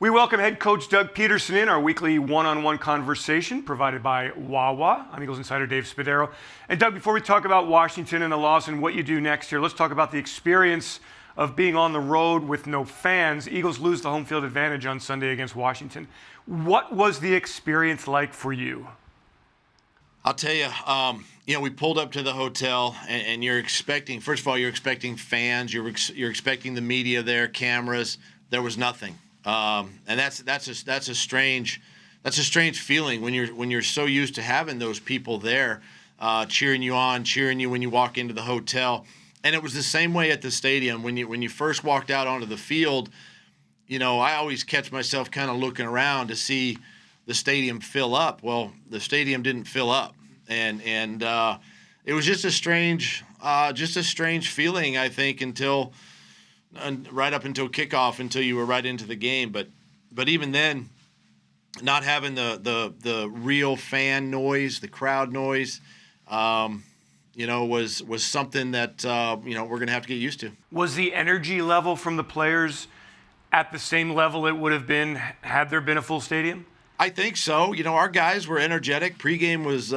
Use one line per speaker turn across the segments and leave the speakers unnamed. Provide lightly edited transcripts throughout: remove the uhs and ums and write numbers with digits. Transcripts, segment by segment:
We welcome head coach Doug Pederson in our weekly one-on-one conversation provided by Wawa. I'm Eagles insider Dave Spadaro. And Doug, before we talk about Washington and the loss and what you do next year, let's talk about the experience of being on the road with no fans. Eagles lose the home field advantage on Sunday against Washington. What was the experience like for you?
I'll tell you, we pulled up to the hotel, and you're expecting, first of all, you're expecting fans, you're expecting the media there, cameras. There was nothing. And that's a strange feeling when you're so used to having those people there, cheering you on, cheering you when you walk into the hotel. And it was the same way at the stadium when you first walked out onto the field. I always catch myself kind of looking around to see the stadium fill up. Well, the stadium didn't fill up, and it was just a strange feeling, I think, until right up until kickoff, until you were right into the game. But even then, not having the real fan noise, the crowd noise, was something that we're going to have to get used to. Was the energy level from the players at the same level it would have been had there been a full stadium? I think so. Our guys were energetic. Pregame was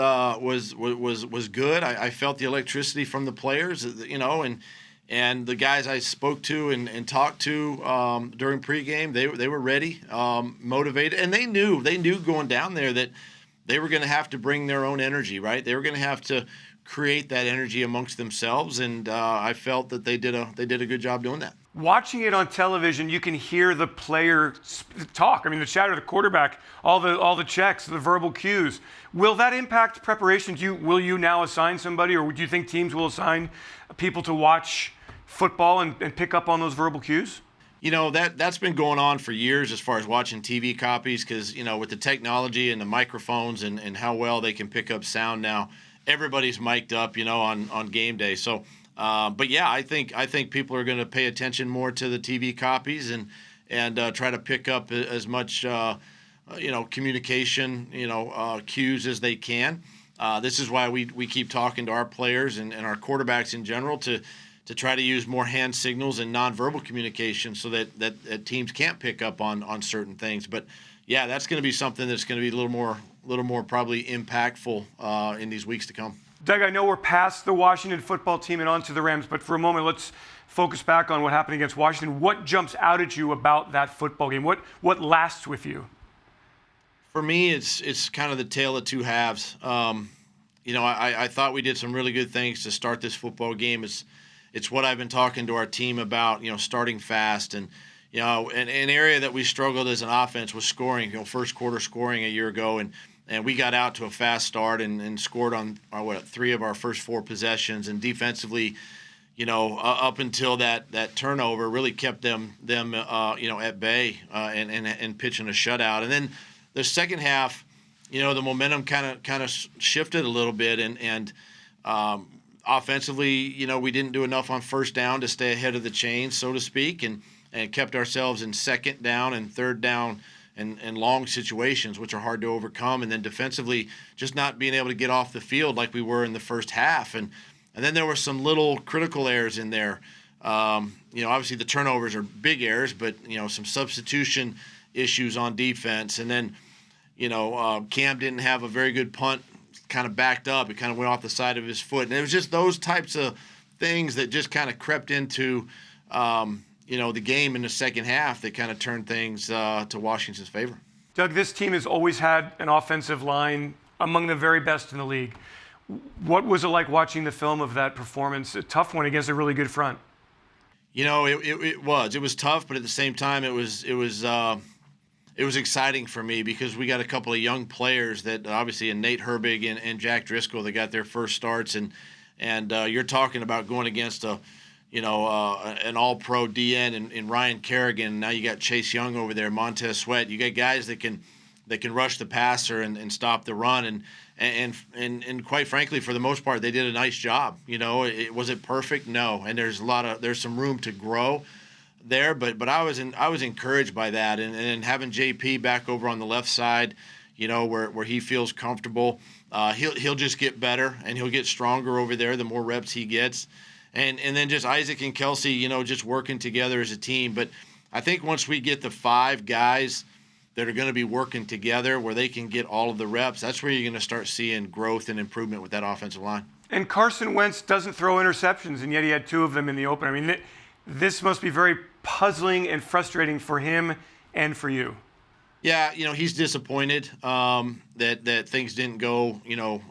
good. I felt the electricity from the players, and the guys I spoke to and talked to during pregame, they were ready, motivated, and they knew going down there that they were going to have to bring their own energy, right? They were going to have to create that energy amongst themselves, and I felt that they did a good job doing that. Watching it on television, you can hear the player talk. I mean, the chatter of the quarterback, all the checks, the verbal cues. Will that impact preparation? Will you now assign somebody, or do you think teams will assign people to watch football and pick up on those verbal cues? That's been going on for years as far as watching TV copies, because with the technology and the microphones and how well they can pick up sound now, everybody's mic'd up, on game day. So. But yeah, I think people are going to pay attention more to the TV copies and try to pick up as much communication cues as they can. This is why we keep talking to our players and our quarterbacks in general to try to use more hand signals and nonverbal communication so that teams can't pick up on certain things. But yeah, that's going to be something that's going to be a little more probably impactful in these weeks to come.
Doug, I know we're past the Washington football team and on to the Rams, but for a moment, let's focus back on what happened against Washington. What jumps out at you about that football game? What lasts with you?
For me, it's kind of the tale of two halves. I thought we did some really good things to start this football game. It's what I've been talking to our team about, starting fast. And, an area that we struggled as an offense was scoring, first quarter scoring a year ago. And we got out to a fast start and scored on three of our first four possessions. And defensively, up until that turnover, really kept them at bay and pitching a shutout. And then the second half, the momentum kind of shifted a little bit. And offensively, we didn't do enough on first down to stay ahead of the chain, so to speak, and kept ourselves in second down and third down and long situations, which are hard to overcome. And then defensively, just not being able to get off the field like we were in the first half. And then there were some little critical errors in there. Obviously the turnovers are big errors, but, some substitution issues on defense. And then, Cam didn't have a very good punt, kind of backed up. It kind of went off the side of his foot. And it was just those types of things that just kind of crept into the game in the second half that kind of turned things to Washington's favor.
Doug, this team has always had an offensive line among the very best in the league. What was it like watching the film of that performance? A tough one against a really good front.
It was tough, but at the same time, it was exciting for me because we got a couple of young players that obviously, and Nate Herbig and Jack Driscoll, that got their first starts, and you're talking about going against an all-pro DN in Ryan Kerrigan. Now you got Chase Young over there, Montez Sweat. You got guys that can rush the passer and stop the run. And quite frankly, for the most part, they did a nice job. Was it perfect? No. And there's some room to grow there. But I was encouraged by that. And having JP back over on the left side, where he feels comfortable, he'll just get better and he'll get stronger over there the more reps he gets. And then just Isaac and Kelsey, just working together as a team. But I think once we get the 5 guys that are going to be working together where they can get all of the reps, that's where you're going to start seeing growth and improvement with that offensive line.
And Carson Wentz doesn't throw interceptions, and yet he had 2 of them in the open. I mean, this must be very puzzling and frustrating for him and for you.
Yeah, he's disappointed that things didn't go,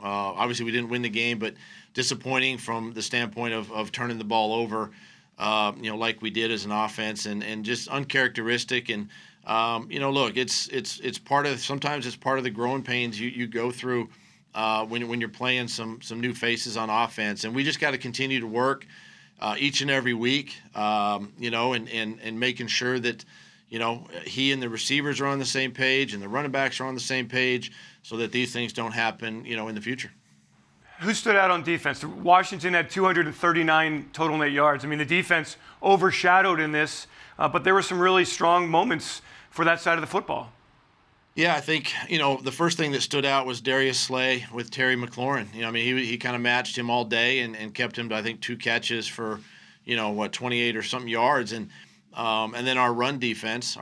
obviously we didn't win the game, but disappointing from the standpoint of turning the ball over, like we did as an offense, and just uncharacteristic. And, look, it's part of, sometimes it's part of the growing pains you go through when you're playing some new faces on offense. And we just got to continue to work each and every week, and making sure that, he and the receivers are on the same page and the running backs are on the same page so that these things don't happen, in the future.
Who stood out on defense? Washington had 239 total net yards. I mean, the defense overshadowed in this, but there were some really strong moments for that side of the football.
Yeah, I think, the first thing that stood out was Darius Slay with Terry McLaurin. He kind of matched him all day and kept him to, I think, 2 catches for, 28 or something yards. And then our run defense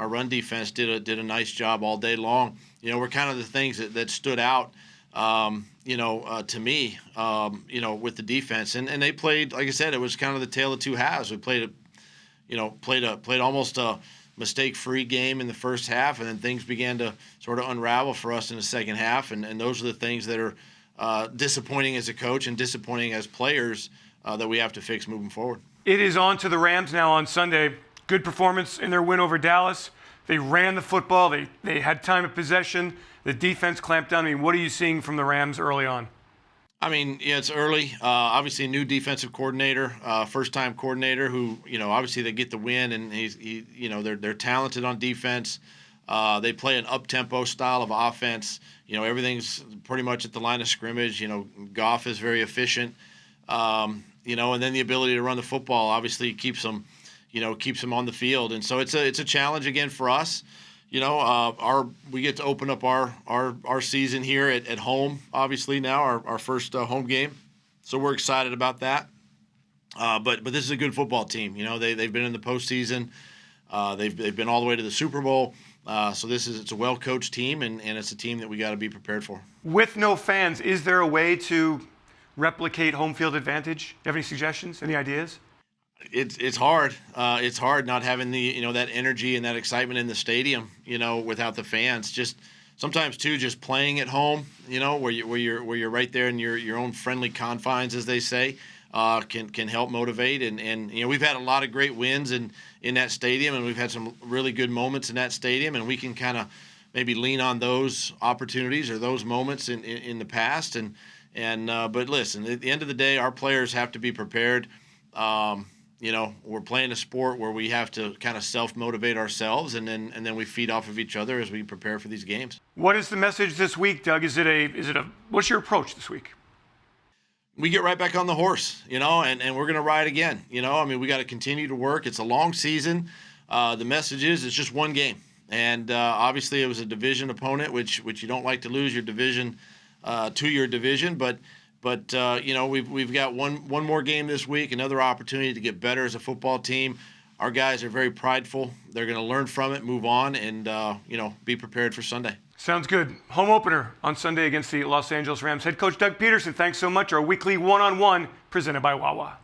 did a nice job all day long. Were kind of the things that stood out, to me, with the defense. And they played, like I said, it was kind of the tale of 2 halves. We played almost a mistake-free game in the first half, and then things began to sort of unravel for us in the second half. And those are the things that are disappointing as a coach and disappointing as players that we have to fix moving forward.
It is on to the Rams now on Sunday. Good performance in their win over Dallas. They ran the football. They had time of possession. The defense clamped down. I mean, what are you seeing from the Rams early on?
I mean, it's early. Obviously, a new defensive coordinator, first-time coordinator who, obviously they get the win, and they're talented on defense. They play an up-tempo style of offense. Everything's pretty much at the line of scrimmage. Goff is very efficient. And then the ability to run the football obviously keeps them on the field. And so it's a challenge again for us. We get to open up our season here at home, obviously now, our first home game. So we're excited about that. But this is a good football team. They've been in the postseason. They've been all the way to the Super Bowl. So it's a well-coached team, and it's a team that we got to be prepared for. With
no fans, is there a way to replicate home field advantage? Do you have any suggestions, any ideas?
It's hard. It's hard not having the that energy and that excitement in the stadium. Without the fans. Just sometimes too, just playing at home. Where you're right there in your own friendly confines, as they say, can help motivate. And we've had a lot of great wins in that stadium, and we've had some really good moments in that stadium, and we can kind of maybe lean on those opportunities or those moments in the past. But listen, at the end of the day, our players have to be prepared. We're playing a sport where we have to kind of self-motivate ourselves, and then we feed off of each other as we prepare for these games.
What is the message this week, Doug? What's your approach this week?
We get right back on the horse, and we're going to ride again. We got to continue to work. It's a long season. The message is it's just one game, and obviously it was a division opponent, which you don't like to lose your division to your division, but we've got one more game this week, another opportunity to get better as a football team. Our guys are very prideful. They're going to learn from it, move on, and be prepared for Sunday.
Sounds good. Home opener on Sunday against the Los Angeles Rams. Head coach Doug Pederson, thanks so much. Our weekly one-on-one presented by Wawa.